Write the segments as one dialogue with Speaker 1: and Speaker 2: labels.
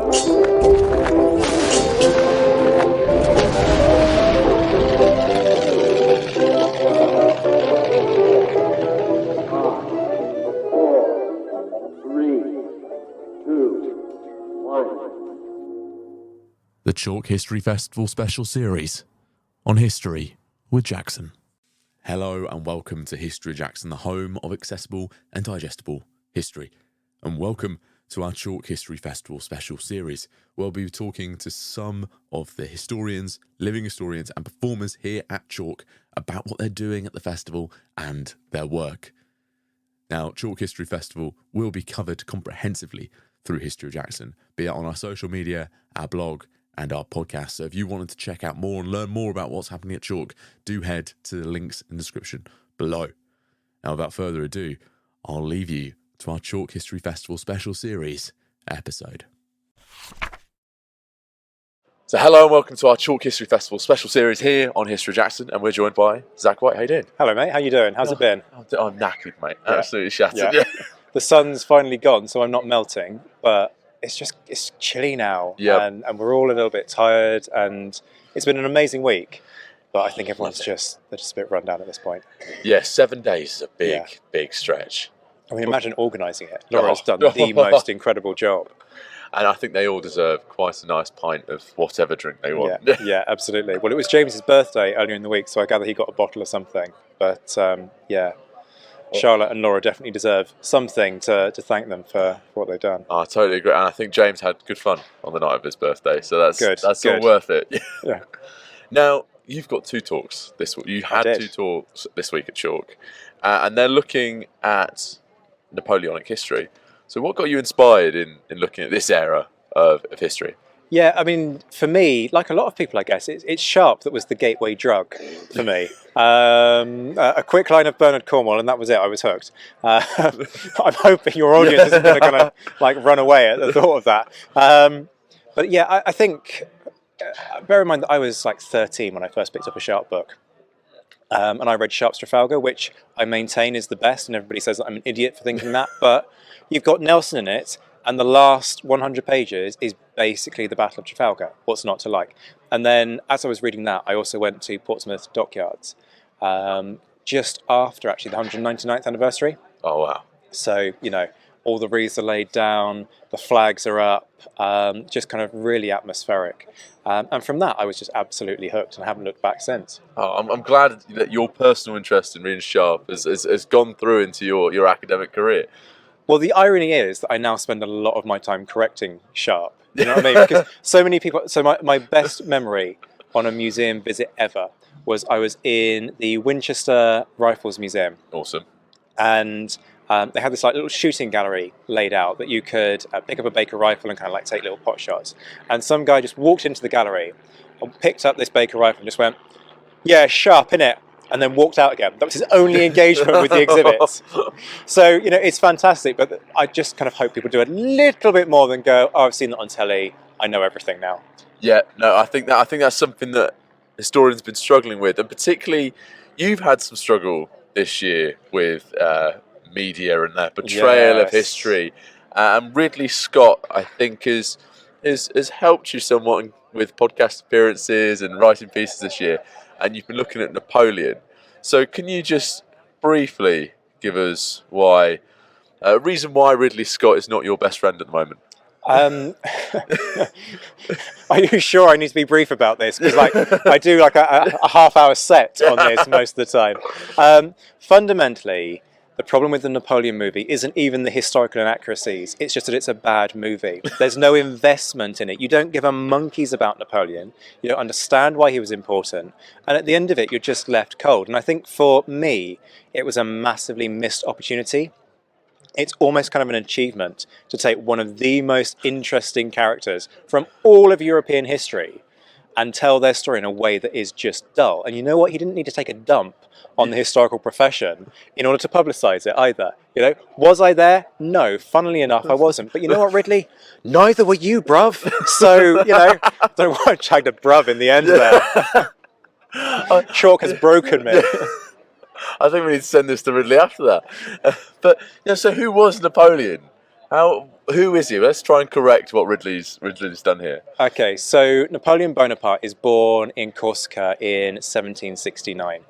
Speaker 1: The Chalke History Festival special series on history with Jackson. Hello and welcome to History Jackson, the home of accessible and digestible history. And welcome to our Chalke History Festival special series, where we'll be talking to some of the historians, living historians and performers here at Chalke about what they're doing at the festival and their work. Now, Chalke History Festival will be covered comprehensively through History Jackson, be it on our social media, our blog, and our podcast. So if you wanted to check out more and learn more about what's happening at Chalke, do head to the links in the description below. Now, without further ado, I'll leave you to our Chalke History Festival special series episode. So hello and welcome to our Chalke History Festival special series here on History Jackson, and we're joined by Zack White. How you doing?
Speaker 2: Hello, mate. How you doing? How's it been?
Speaker 1: I'm knackered, mate. Absolutely shattered.
Speaker 2: Yeah. The sun's finally gone, so I'm not melting, but it's chilly now, and we're all a little bit tired, and it's been an amazing week, but I think everyone's just a bit run down at this point.
Speaker 1: Yeah, 7 days is a big stretch.
Speaker 2: I mean, imagine organising it. Laura's done the most incredible job.
Speaker 1: And I think they all deserve quite a nice pint of whatever drink they want.
Speaker 2: Yeah, absolutely. Well, it was James's birthday earlier in the week, so I gather he got a bottle of something. But Charlotte and Laura definitely deserve something to thank them for what they've done.
Speaker 1: I totally agree. And I think James had good fun on the night of his birthday. So that's all worth it.
Speaker 2: Yeah.
Speaker 1: Now, you've got two talks this week. You had two talks this week at Chalke. And they're looking at Napoleonic history. So what got you inspired in looking at this era of history?
Speaker 2: Yeah, I mean, for me, like a lot of people, I guess, it's sharp that was the gateway drug for me. A quick line of Bernard Cornwell, and that was it. I was hooked. I'm hoping your audience isn't going to run away at the thought of that. But yeah, I think, bear in mind that I was 13 when I first picked up a Sharp book. And I read Sharp's Trafalgar, which I maintain is the best, and everybody says that I'm an idiot for thinking that. But you've got Nelson in it, and the last 100 pages is basically the Battle of Trafalgar. What's not to like? And then, as I was reading that, I also went to Portsmouth Dockyards just after actually the 199th anniversary.
Speaker 1: Oh wow!
Speaker 2: So all the wreaths are laid down, the flags are up, just kind of really atmospheric. And from that, I was just absolutely hooked and haven't looked back since.
Speaker 1: Oh, I'm glad that your personal interest in reading Sharp has gone through into your academic career.
Speaker 2: Well, the irony is that I now spend a lot of my time correcting Sharp. You know what I mean? Because so many people... So my best memory on a museum visit ever was I was in the Winchester Rifles Museum.
Speaker 1: Awesome.
Speaker 2: And they had this little shooting gallery laid out that you could pick up a Baker rifle and kind of take little pot shots. And some guy just walked into the gallery and picked up this Baker rifle and just went, "Yeah, Sharp, innit?" And then walked out again. That was his only engagement with the exhibits. So, it's fantastic, but I just kind of hope people do a little bit more than go, "Oh, I've seen that on telly, I know everything now." Yeah,
Speaker 1: no, I think that's something that historians have been struggling with, and particularly you've had some struggle this year with media and their portrayal of history. And Ridley Scott, I think, has helped you somewhat with podcast appearances and writing pieces this year. And you've been looking at Napoleon. So can you just briefly give us reason why Ridley Scott is not your best friend at the moment?
Speaker 2: Are you sure I need to be brief about this? Because I do a half-hour set on this most of the time. Fundamentally, the problem with the Napoleon movie isn't even the historical inaccuracies. It's just that it's a bad movie. There's no investment in it. You don't give a monkeys about Napoleon. You don't understand why he was important. And at the end of it, you're just left cold. And I think for me, it was a massively missed opportunity. It's almost kind of an achievement to take one of the most interesting characters from all of European history and tell their story in a way that is just dull. And you know what? He didn't need to take a dump on the historical profession in order to publicise it either. Was I there? No. Funnily enough, I wasn't. But you know what, Ridley? Neither were you, bruv. So, don't know why I tagged a bruv in the end there. Chalk has broken me.
Speaker 1: I think we need to send this to Ridley after that. But so who was Napoleon?
Speaker 3: Who is he? Let's try and correct what Ridley's done here.
Speaker 2: Okay, so Napoleon Bonaparte is born in Corsica in 1769.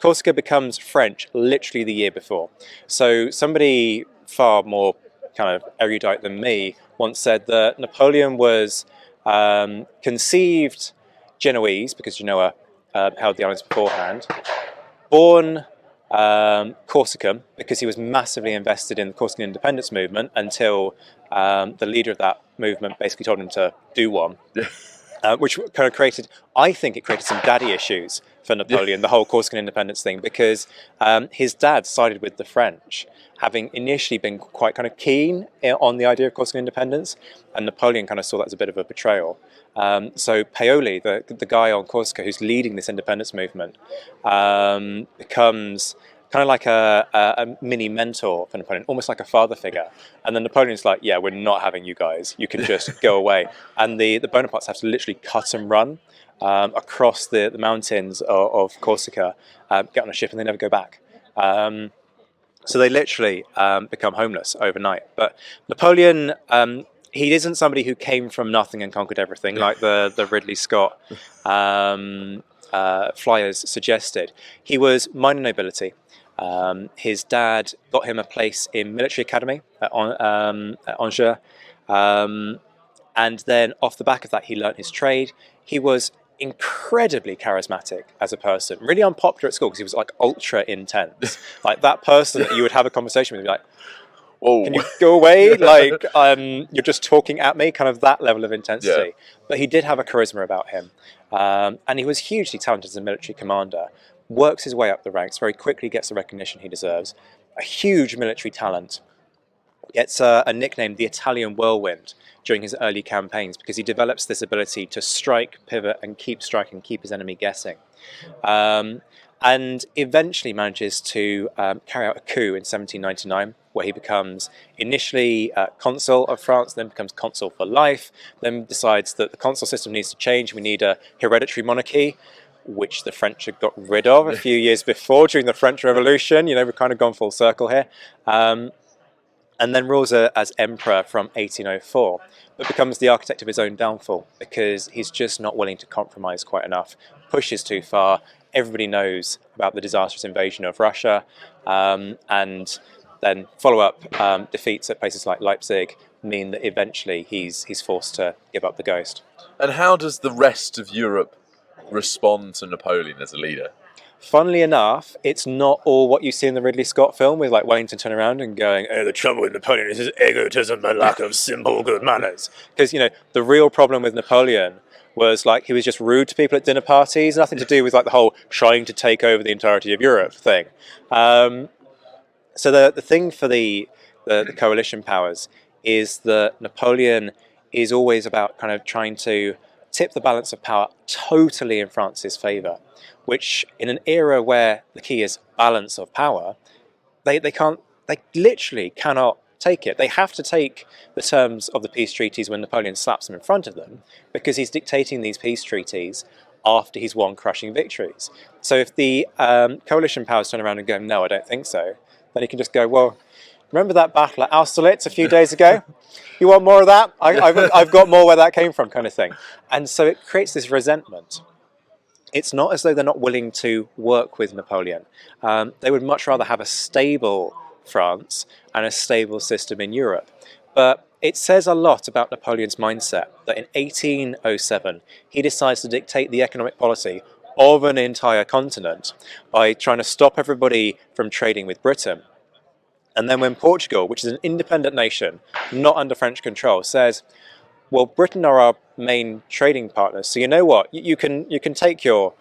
Speaker 2: Corsica becomes French literally the year before. So somebody far more kind of erudite than me once said that Napoleon was conceived Genoese, because Genoa held the islands beforehand, born Corsican because he was massively invested in the Corsican independence movement until the leader of that movement basically told him to do one, which kind of created, I think it created some daddy issues for Napoleon, the whole Corsican independence thing, because his dad sided with the French, having initially been quite kind of keen on the idea of Corsican independence, and Napoleon kind of saw that as a bit of a betrayal. So Paoli, the guy on Corsica who's leading this independence movement, becomes kind of like a mini mentor for Napoleon, almost like a father figure. And then Napoleon's like, yeah, we're not having you guys. You can just go away. And the Bonapartes have to literally cut and run across the mountains of Corsica, get on a ship, and they never go back. So they literally become homeless overnight. But Napoleon, he isn't somebody who came from nothing and conquered everything like the Ridley Scott flyers suggested. He was minor nobility. His dad got him a place in military academy at Angers, and then off the back of that, he learnt his trade. He was incredibly charismatic as a person, really unpopular at school because he was like ultra intense, like that person that you would have a conversation with, like, whoa, can you go away? Like, you're just talking at me, kind of that level of intensity. Yeah. But he did have a charisma about him. And he was hugely talented as a military commander, works his way up the ranks, very quickly gets the recognition he deserves. A huge military talent. Gets a nickname, the Italian Whirlwind, during his early campaigns because he develops this ability to strike, pivot, and keep striking, keep his enemy guessing. And eventually manages to carry out a coup in 1799, where he becomes initially consul of France, then becomes consul for life, then decides that the consul system needs to change, we need a hereditary monarchy, which the French had got rid of a few years before during the French Revolution. You know, we've kind of gone full circle here. And then rules as emperor from 1804, but becomes the architect of his own downfall because he's just not willing to compromise quite enough, pushes too far. Everybody knows about the disastrous invasion of Russia, and then follow-up defeats at places like Leipzig mean that eventually he's forced to give up the ghost.
Speaker 3: And how does the rest of Europe respond to Napoleon as a leader?
Speaker 2: Funnily enough, it's not all what you see in the Ridley Scott film with like Wellington turning around and going, oh, the trouble with Napoleon is his egotism and lack of simple good manners. Because, you know, the real problem with Napoleon was like he was just rude to people at dinner parties, nothing to do with like the whole trying to take over the entirety of Europe thing. So the thing for the coalition powers is that Napoleon is always about kind of trying to tip the balance of power totally in France's favour, which in an era where the key is balance of power, they literally cannot take it. They have to take the terms of the peace treaties when Napoleon slaps them in front of them, because he's dictating these peace treaties after he's won crushing victories. So if the coalition powers turn around and go, no, I don't think so, then he can just go, well, remember that battle at Austerlitz a few days ago? You want more of that? I've got more where that came from, kind of thing. And so it creates this resentment. It's not as though they're not willing to work with Napoleon. They would much rather have a stable France and a stable system in Europe. But it says a lot about Napoleon's mindset that in 1807 he decides to dictate the economic policy of an entire continent by trying to stop everybody from trading with Britain. And then when Portugal, which is an independent nation, not under French control, says, well, Britain are our main trading partners, so you know what? You can take your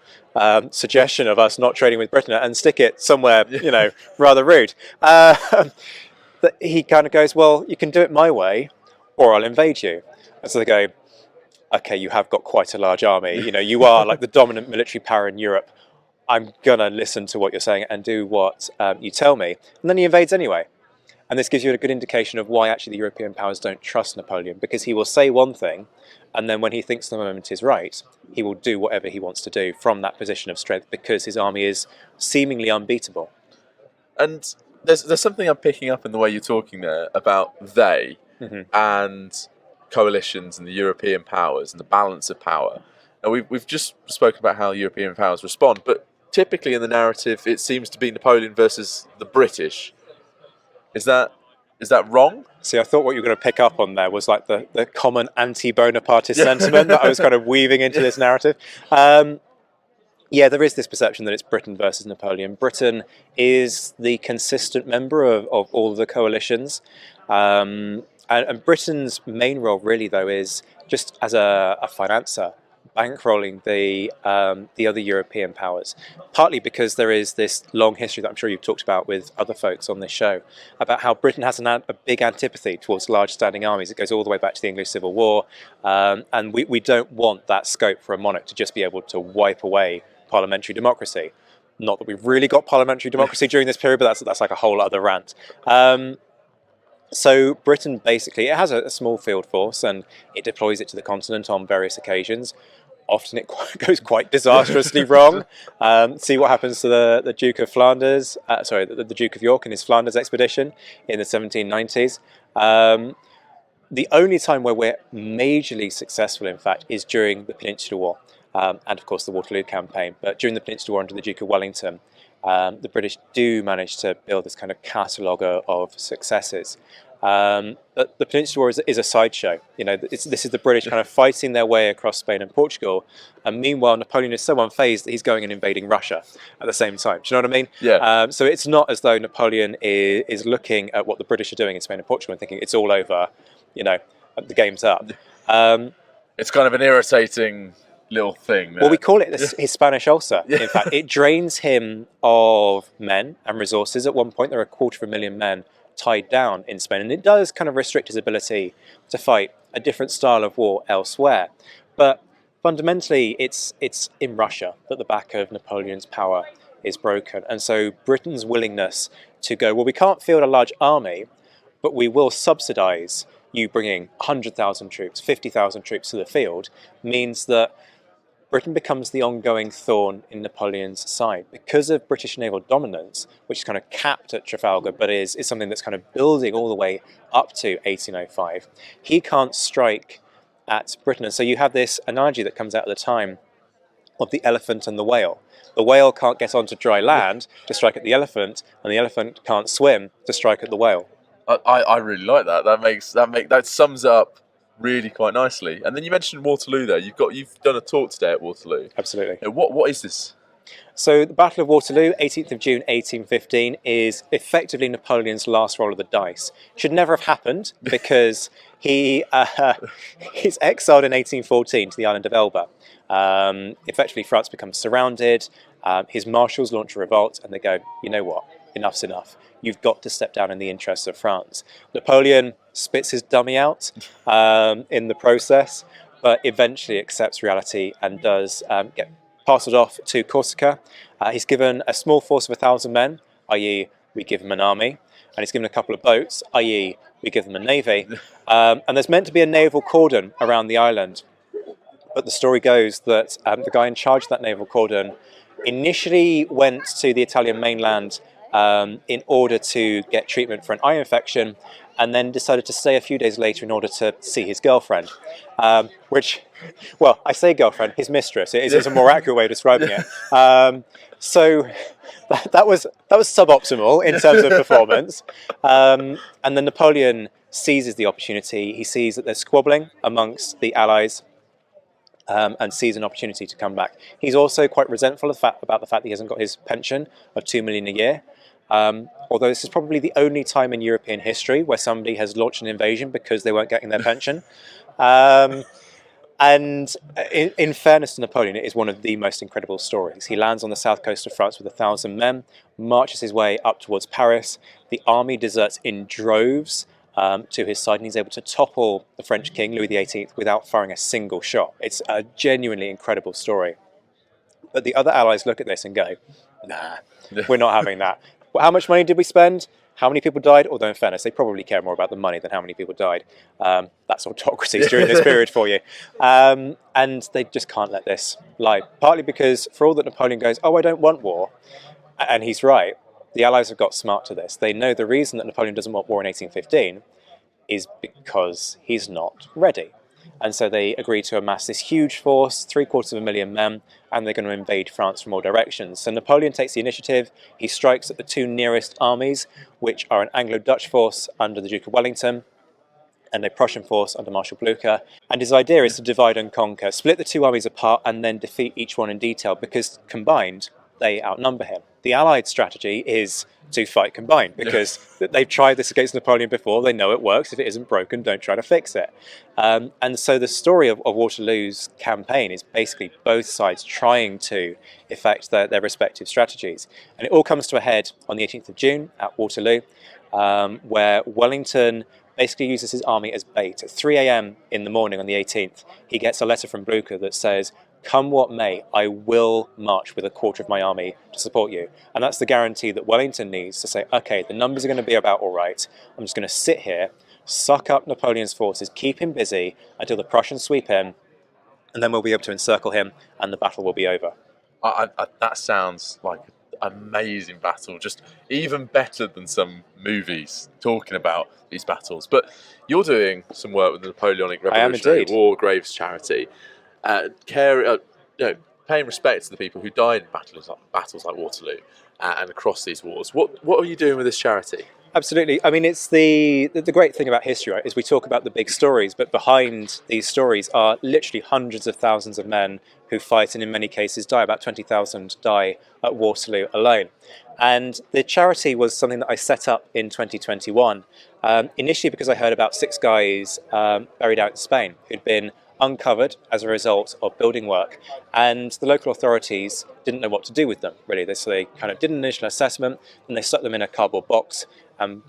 Speaker 2: suggestion of us not trading with Britain and stick it somewhere, you know, rather rude. That he kind of goes, well, you can do it my way, or I'll invade you. And so they go, okay, you have got quite a large army. You know, you are like the dominant military power in Europe. I'm gonna listen to what you're saying and do what you tell me. And then he invades anyway. And this gives you a good indication of why actually the European powers don't trust Napoleon, because he will say one thing, and then when he thinks the moment is right, he will do whatever he wants to do from that position of strength, because his army is seemingly unbeatable.
Speaker 3: And there's something I'm picking up in the way you're talking there about they
Speaker 2: Hmm.
Speaker 3: and coalitions and the European powers and the balance of power. And we've just spoken about how European powers respond, but typically in the narrative it seems to be Napoleon versus the British. Is that wrong?
Speaker 2: See, I thought what you were going to pick up on there was like the common anti-Bonapartist
Speaker 3: Yeah.
Speaker 2: sentiment that I was kind of weaving into this narrative. Yeah, there is this perception that it's Britain versus Napoleon. Britain is the consistent member of all of the coalitions. And Britain's main role, really, though, is just as a financer, bankrolling the other European powers. Partly because there is this long history that I'm sure you've talked about with other folks on this show about how Britain has a big antipathy towards large standing armies. It goes all the way back to the English Civil War, and we don't want that scope for a monarch to just be able to wipe away parliamentary democracy. Not that we've really got parliamentary democracy during this period, but that's like a whole other rant. So Britain basically, it has a small field force and it deploys it to the continent on various occasions. Often it goes quite disastrously wrong. See what happens to the Duke of Flanders, the Duke of York and his Flanders expedition in the 1790s. The only time where we're majorly successful, in fact, is during the Peninsular War. And of course the Waterloo campaign. But during the Peninsular War under the Duke of Wellington, the British do manage to build this kind of catalogue of successes. But the Peninsular War is a sideshow. This is the British kind of fighting their way across Spain and Portugal, and meanwhile Napoleon is so unfazed that he's going and invading Russia at the same time. Do you know what I mean?
Speaker 3: Yeah.
Speaker 2: So it's not as though Napoleon is looking at what the British are doing in Spain and Portugal and thinking it's all over, the game's up.
Speaker 3: It's kind of an irritating little thing.
Speaker 2: Well, we call it his Spanish ulcer. In fact, it drains him of men and resources. At one point, there are 250,000 men tied down in Spain, and it does kind of restrict his ability to fight a different style of war elsewhere. But fundamentally, it's in Russia that the back of Napoleon's power is broken. And so Britain's willingness to go, well, we can't field a large army, but we will subsidise you bringing 100,000 troops, 50,000 troops to the field, means that Britain becomes the ongoing thorn in Napoleon's side. Because of British naval dominance, which is kind of capped at Trafalgar, but is something that's kind of building all the way up to 1805, he can't strike at Britain. And so you have this analogy that comes out at the time of the elephant and the whale. The whale can't get onto dry land to strike at the elephant, and the elephant can't swim to strike at the whale.
Speaker 3: I really like that. That sums it up really quite nicely. And then you mentioned Waterloo there. You've done a talk today at Waterloo.
Speaker 2: Absolutely.
Speaker 3: What is this?
Speaker 2: So the Battle of Waterloo, 18th of June 1815, is effectively Napoleon's last roll of the dice. Should never have happened because he's exiled in 1814 to the island of Elba. Effectively, France becomes surrounded. His marshals launch a revolt, and they go, you know what? Enough's enough. You've got to step down in the interests of France. Napoleon spits his dummy out in the process, but eventually accepts reality and does get parcelled off to Corsica. He's given a small force of 1,000 men, i.e. we give him an army, and he's given a couple of boats, i.e. we give them a navy. And there's meant to be a naval cordon around the island, but the story goes that the guy in charge of that naval cordon initially went to the Italian mainland in order to get treatment for an eye infection, and then decided to stay a few days later in order to see his girlfriend. Which, well, I say girlfriend, his mistress. It is a more accurate way of describing it. So that was suboptimal in terms of performance. And then Napoleon seizes the opportunity. He sees that there's squabbling amongst the Allies. And sees an opportunity to come back. He's also quite resentful about the fact that he hasn't got his pension of $2 million a year. Although this is probably the only time in European history where somebody has launched an invasion because they weren't getting their pension. And in fairness to Napoleon, it is one of the most incredible stories. He lands on the south coast of France with 1,000 men, marches his way up towards Paris. The army deserts in droves to his side, and he's able to topple the French king, Louis XVIII, without firing a single shot. It's a genuinely incredible story. But the other allies look at this and go, nah, we're not having that. Well, how much money did we spend? How many people died? Although in fairness, they probably care more about the money than how many people died. That's autocracies during this period for you. And they just can't let this lie. Partly because for all that Napoleon goes, oh, I don't want war, and he's right, the Allies have got smart to this. They know the reason that Napoleon doesn't want war in 1815 is because he's not ready. And so they agree to amass this huge force, 750,000 men, and they're going to invade France from all directions. So Napoleon takes the initiative. He strikes at the two nearest armies, which are an Anglo-Dutch force under the Duke of Wellington and a Prussian force under Marshal Blucher. And his idea is to divide and conquer, split the two armies apart, and then defeat each one in detail, because combined, they outnumber him. The Allied strategy is to fight combined, because they've tried this against Napoleon before. They know it works. If it isn't broken, don't try to fix it. And so the story of Waterloo's campaign is basically both sides trying to effect their respective strategies. And it all comes to a head on the 18th of June at Waterloo, where Wellington basically uses his army as bait. At 3 a.m. in the morning on the 18th, he gets a letter from Blucher that says, "Come what may, I will march with a quarter of my army to support you." And that's the guarantee that Wellington needs to say, okay, the numbers are going to be about all right. I'm just going to sit here, suck up Napoleon's forces, keep him busy until the Prussians sweep in, and then we'll be able to encircle him and the battle will be over.
Speaker 3: That sounds like an amazing battle, just even better than some movies talking about these battles. But you're doing some work with the Napoleonic Revolutionary War Graves charity, paying respect to the people who died in battles like Waterloo and across these wars. What are you doing with this charity?
Speaker 2: Absolutely. I mean, it's the great thing about history, right, is we talk about the big stories, but behind these stories are literally hundreds of thousands of men who fight and in many cases die. About 20,000 die at Waterloo alone. And the charity was something that I set up in 2021, initially because I heard about 6 guys buried out in Spain who'd been uncovered as a result of building work, and the local authorities didn't know what to do with them, really. So they kind of did an initial assessment, and they stuck them in a cardboard box and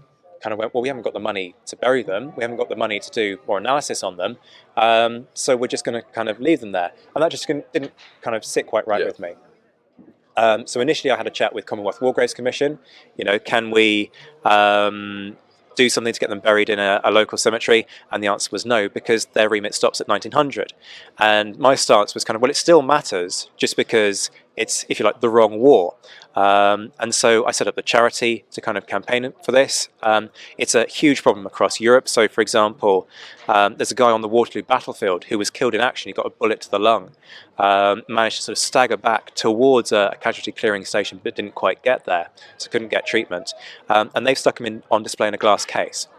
Speaker 2: kind of went, well, we haven't got the money to bury them, we haven't got the money to do more analysis on them, so we're just going to kind of leave them there. And that just didn't kind of sit quite right with me. So initially I had a chat with Commonwealth War Graves Commission, can we do something to get them buried in a local cemetery? And the answer was no, because their remit stops at 1900. And my stance was kind of, well, it still matters, just because it's, if you like, the wrong war. And so I set up the charity to kind of campaign for this. It's a huge problem across Europe. So, for example, there's a guy on the Waterloo battlefield who was killed in action. He got a bullet to the lung, managed to sort of stagger back towards a casualty clearing station, but didn't quite get there, so couldn't get treatment. And they've stuck him on display in a glass case.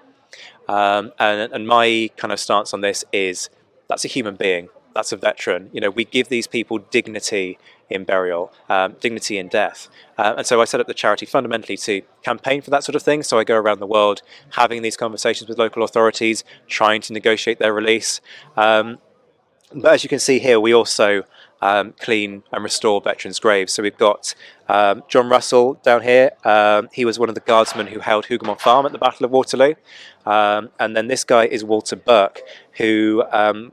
Speaker 2: And my kind of stance on this is, that's a human being. That's a veteran. We give these people dignity in burial, dignity in death. And so I set up the charity fundamentally to campaign for that sort of thing. So I go around the world having these conversations with local authorities, trying to negotiate their release. But as you can see here, we also clean and restore veterans' graves. So we've got John Russell down here. He was one of the guardsmen who held Hougoumont Farm at the Battle of Waterloo. And then this guy is Walter Burke, who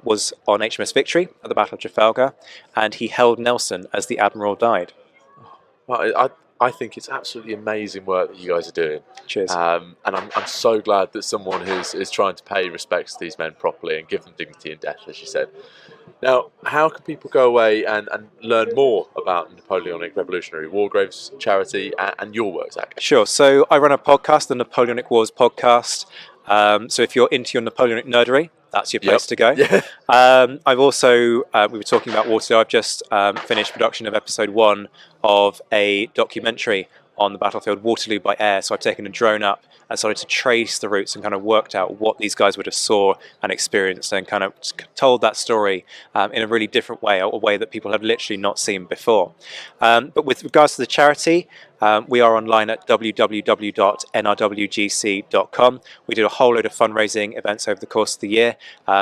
Speaker 2: was on HMS Victory at the Battle of Trafalgar, and he held Nelson as the Admiral died.
Speaker 3: Well, I think it's absolutely amazing work that you guys are doing.
Speaker 2: Cheers.
Speaker 3: And I'm so glad that someone is trying to pay respects to these men properly and give them dignity in death, as you said. Now, how can people go away and learn more about Napoleonic Revolutionary War Graves charity and your work, Zack?
Speaker 2: Sure. So I run a podcast, the Napoleonic Wars podcast. So if you're into your Napoleonic nerdery, that's your place to go.
Speaker 3: Yeah.
Speaker 2: I've also, we were talking about Waterloo, I've just finished production of episode 1 of a documentary on the battlefield, Waterloo by Air. So I've taken a drone up and started to trace the routes and kind of worked out what these guys would have saw and experienced, and kind of told that story in a really different way, a way that people have literally not seen before. But with regards to the charity, we are online at www.nrwgc.com. We do a whole load of fundraising events over the course of the year,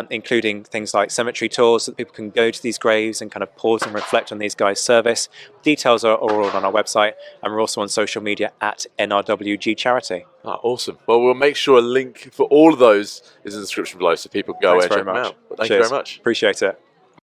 Speaker 2: including things like cemetery tours, so that people can go to these graves and kind of pause and reflect on these guys' service. Details are all on our website, and we're also on social media at NRWG Charity.
Speaker 3: Oh, awesome. Well, we'll make sure a link for all of those is in the description below, so people can go and check them out. But thank you very much.
Speaker 2: Appreciate it.